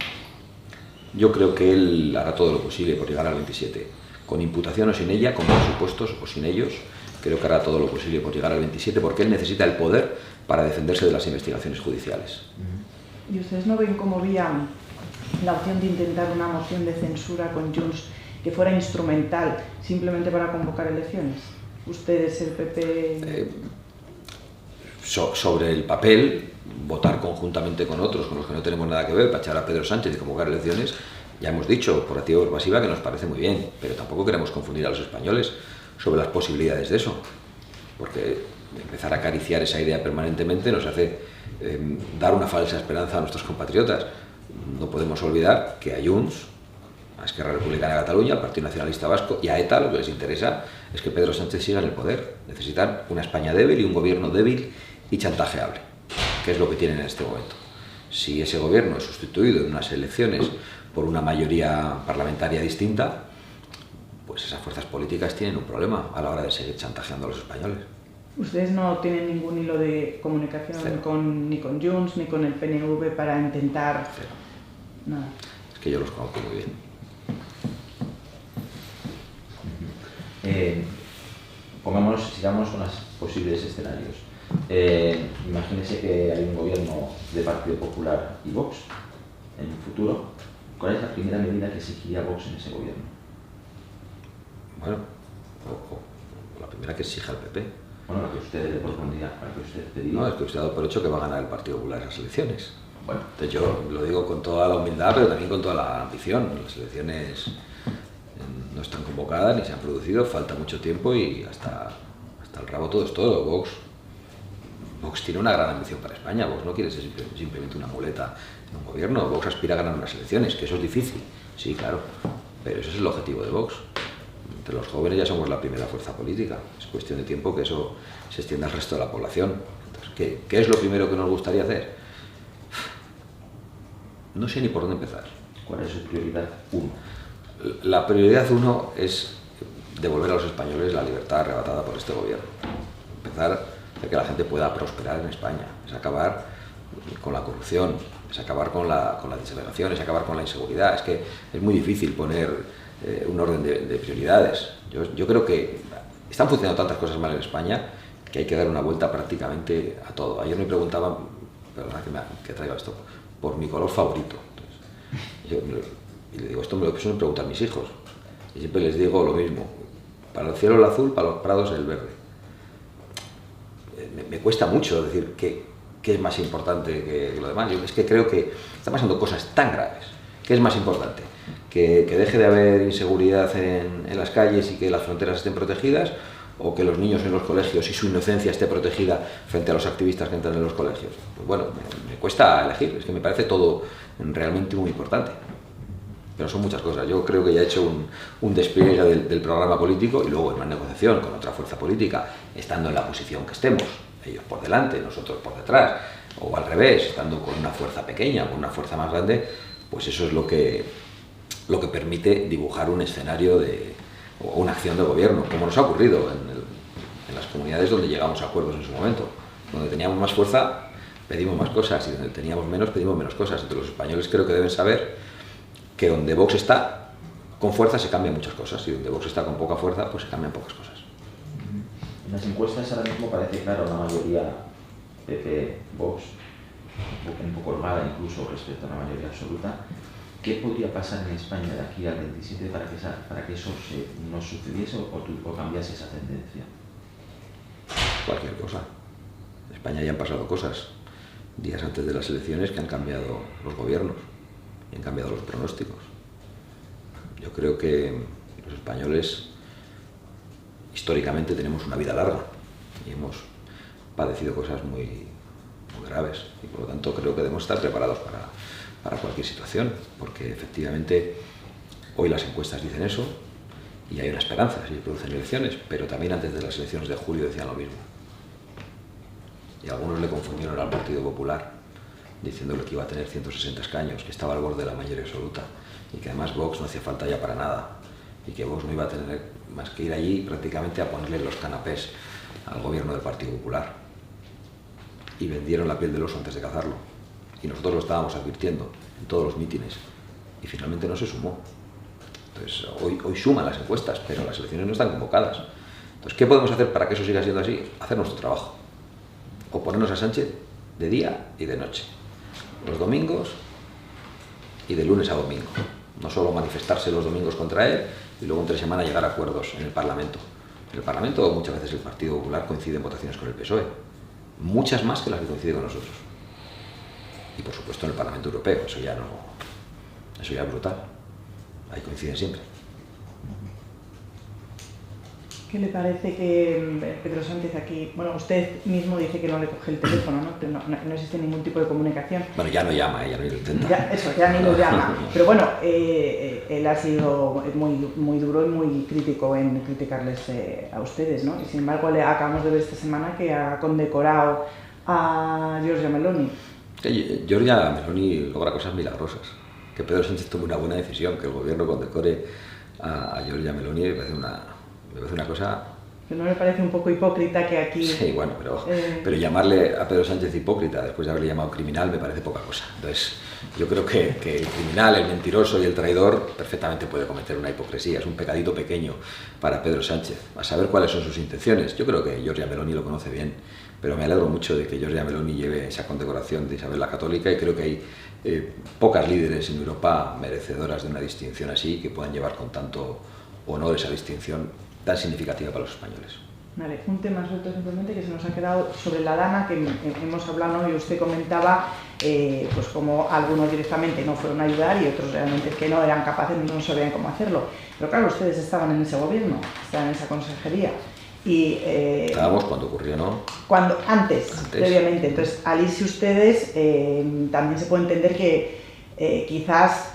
Yo creo que él hará todo lo posible por llegar al 27, con imputación o sin ella, con presupuestos o sin ellos. Creo que hará todo lo posible por llegar al 27 porque él necesita el poder para defenderse de las investigaciones judiciales. ¿Y ustedes no ven como vía la opción de intentar una moción de censura con Junts que fuera instrumental simplemente para convocar elecciones? ¿Ustedes, el PP...? Sobre el papel, votar conjuntamente con otros, con los que no tenemos nada que ver, para echar a Pedro Sánchez y convocar elecciones, ya hemos dicho, por activa o por pasiva, que nos parece muy bien, pero tampoco queremos confundir a los españoles sobre las posibilidades de eso, porque empezar a acariciar esa idea permanentemente nos hace dar una falsa esperanza a nuestros compatriotas. No podemos olvidar que a Junts, a Esquerra Republicana de Cataluña, al Partido Nacionalista Vasco y a ETA lo que les interesa es que Pedro Sánchez siga en el poder. Necesitan una España débil y un gobierno débil y chantajeable, que es lo que tienen en este momento. Si ese gobierno es sustituido en unas elecciones por una mayoría parlamentaria distinta, pues esas fuerzas políticas tienen un problema a la hora de seguir chantajeando a los españoles. ¿Ustedes no tienen ningún hilo de comunicación ni con Junts ni con el PNV para intentar...? Cero. Nada. Es que yo los conozco muy bien. Sigamos con los posibles escenarios. Imagínese que hay un gobierno de Partido Popular y Vox en el futuro. ¿Cuál es la primera medida que exigiría Vox en ese gobierno? Bueno, o la primera que exija el PP. Bueno, la que usted le propondría, la que usted pediría. No, es que usted ha dado por hecho que va a ganar el Partido Popular esas elecciones. Bueno, Entonces yo lo digo con toda la humildad, pero también con toda la ambición. Las elecciones no están convocadas ni se han producido, falta mucho tiempo y hasta el rabo todo es todo. Vox tiene una gran ambición para España. Vox no quiere ser simplemente una muleta en un gobierno. Vox aspira a ganar unas elecciones, que eso es difícil, sí, claro, pero ese es el objetivo de Vox. Entre los jóvenes ya somos la primera fuerza política. Es cuestión de tiempo que eso se extienda al resto de la población. Entonces, ¿qué es lo primero que nos gustaría hacer? No sé ni por dónde empezar. ¿cuál es su prioridad 1? La prioridad 1 es devolver a los españoles la libertad arrebatada por este gobierno. Empezar a que la gente pueda prosperar en España. Es acabar con la corrupción, es acabar con la desegregación, es acabar con la inseguridad. Es que es muy difícil poner un orden de prioridades. Yo creo que están funcionando tantas cosas mal en España que hay que dar una vuelta prácticamente a todo. Ayer me preguntaban, perdona que traiga esto, por mi color favorito. Y le digo, esto me lo suelen preguntar mis hijos. Y siempre les digo lo mismo. Para el cielo el azul, para los prados el verde. Me cuesta mucho decir qué es más importante que lo demás. Yo es que creo que están pasando cosas tan graves. ¿Qué es más importante? ¿Que deje de haber inseguridad en las calles y que las fronteras estén protegidas? ¿O que los niños en los colegios y su inocencia esté protegida frente a los activistas que entran en los colegios? Pues bueno, me cuesta elegir. Es que me parece todo realmente muy importante. Pero son muchas cosas. Yo creo que ya he hecho un despliegue del programa político y luego en una negociación con otra fuerza política, estando en la posición que estemos, ellos por delante, nosotros por detrás, o al revés, estando con una fuerza pequeña o con una fuerza más grande, pues eso es lo que permite dibujar un escenario o una acción de gobierno, como nos ha ocurrido en las comunidades donde llegamos a acuerdos en su momento. Donde teníamos más fuerza, pedimos más cosas, y donde teníamos menos, pedimos menos cosas. Entonces los españoles creo que deben saber que donde Vox está con fuerza se cambian muchas cosas, y donde Vox está con poca fuerza, pues se cambian pocas cosas. En las encuestas ahora mismo parece claro una mayoría PP-Vox, un poco holgada incluso respecto a la mayoría absoluta. ¿Qué podría pasar en España de aquí al 27 para que eso no sucediese o cambiase esa tendencia? Cualquier cosa. En España ya han pasado cosas días antes de las elecciones que han cambiado los gobiernos y han cambiado los pronósticos. Yo creo que los españoles históricamente tenemos una vida larga y hemos padecido cosas muy graves, y por lo tanto creo que debemos estar preparados para cualquier situación, porque efectivamente hoy las encuestas dicen eso y hay una esperanza si se producen elecciones, pero también antes de las elecciones de julio decían lo mismo. Y algunos le confundieron al Partido Popular diciéndole que iba a tener 160 escaños, que estaba al borde de la mayoría absoluta y que además Vox no hacía falta ya para nada y que Vox no iba a tener más que ir allí prácticamente a ponerle los canapés al gobierno del Partido Popular. Y vendieron la piel del oso antes de cazarlo. Y nosotros lo estábamos advirtiendo en todos los mítines y finalmente no se sumó. Entonces hoy suman las encuestas, pero las elecciones no están convocadas. Entonces, ¿qué podemos hacer para que eso siga siendo así? Hacer nuestro trabajo. Oponernos a Sánchez de día y de noche. Los domingos y de lunes a domingo. No solo manifestarse los domingos contra él y luego entre semana llegar a acuerdos en el Parlamento. En el Parlamento muchas veces el Partido Popular coincide en votaciones con el PSOE. Muchas más que las que coincide con nosotros. Y por supuesto en el Parlamento Europeo, eso ya es brutal. Ahí coinciden siempre. ¿Qué le parece que Pedro Sánchez aquí, bueno, usted mismo dice que no le coge el teléfono, ¿no? No existe ningún tipo de comunicación? Bueno, ya no llama, ya no lo intenta. Ya ni lo llama. Pero bueno, él ha sido muy duro y muy crítico en criticarles a ustedes, ¿no? Y sin embargo, acabamos de ver esta semana que ha condecorado a Giorgia Meloni. Giorgia Meloni logra cosas milagrosas. Que Pedro Sánchez tome una buena decisión, que el gobierno condecore a Giorgia Meloni, me parece una cosa... ¿No le parece un poco hipócrita que aquí...? Sí, bueno, pero llamarle a Pedro Sánchez hipócrita después de haberle llamado criminal me parece poca cosa. Entonces, yo creo que el criminal, el mentiroso y el traidor perfectamente puede cometer una hipocresía. Es un pecadito pequeño para Pedro Sánchez. A saber cuáles son sus intenciones. Yo creo que Giorgia Meloni lo conoce bien, pero me alegro mucho de que Giorgia Meloni lleve esa condecoración de Isabel la Católica y creo que hay pocas líderes en Europa merecedoras de una distinción así que puedan llevar con tanto honor esa distinción tan significativa para los españoles. Vale, un tema suelto simplemente que se nos ha quedado sobre la Dana, que hemos hablado y usted comentaba pues como algunos directamente no fueron a ayudar y otros realmente que no eran capaces, no sabían cómo hacerlo. Pero claro, ustedes estaban en ese gobierno, estaban en esa consejería. Y, estábamos cuando ocurrió, ¿no? Antes, previamente. Entonces, al irse ustedes, también se puede entender que quizás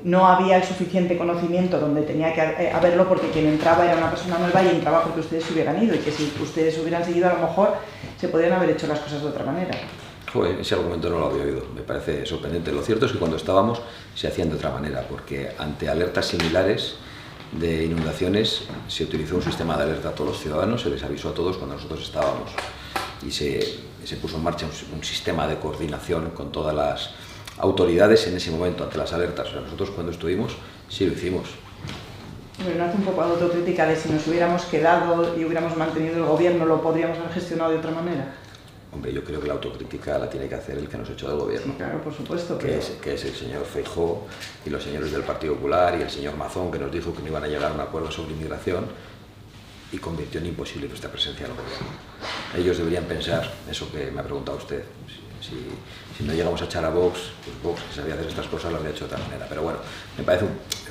no había el suficiente conocimiento donde tenía que haberlo, porque quien entraba era una persona nueva y entraba porque ustedes se hubieran ido, y que si ustedes hubieran seguido a lo mejor se podrían haber hecho las cosas de otra manera. Joder, ese argumento no lo había oído, me parece sorprendente. Lo cierto es que cuando estábamos se hacían de otra manera, porque ante alertas similares de inundaciones se utilizó un sistema de alerta a todos los ciudadanos, se les avisó a todos cuando nosotros estábamos. y se puso en marcha un sistema de coordinación con todas las autoridades en ese momento ante las alertas. O sea, nosotros cuando estuvimos sí lo hicimos. Bueno, ¿no hace un poco de autocrítica de si nos hubiéramos quedado y hubiéramos mantenido el gobierno, lo podríamos haber gestionado de otra manera? Hombre, yo creo que la autocrítica la tiene que hacer el que nos echó del gobierno. Sí, claro, por supuesto. Que es el señor Feijóo y los señores del Partido Popular y el señor Mazón, que nos dijo que no iban a llegar a un acuerdo sobre inmigración y convirtió en imposible nuestra presencia en el gobierno. Ellos deberían pensar, eso que me ha preguntado usted, si no llegamos a echar a Vox, pues Vox, que sabía hacer estas cosas, lo habría hecho de otra manera. Pero bueno, me parece,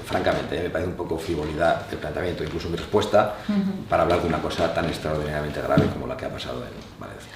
francamente, me parece un poco frivolidad el planteamiento, incluso mi respuesta, para hablar de una cosa tan extraordinariamente grave como la que ha pasado en Valencia.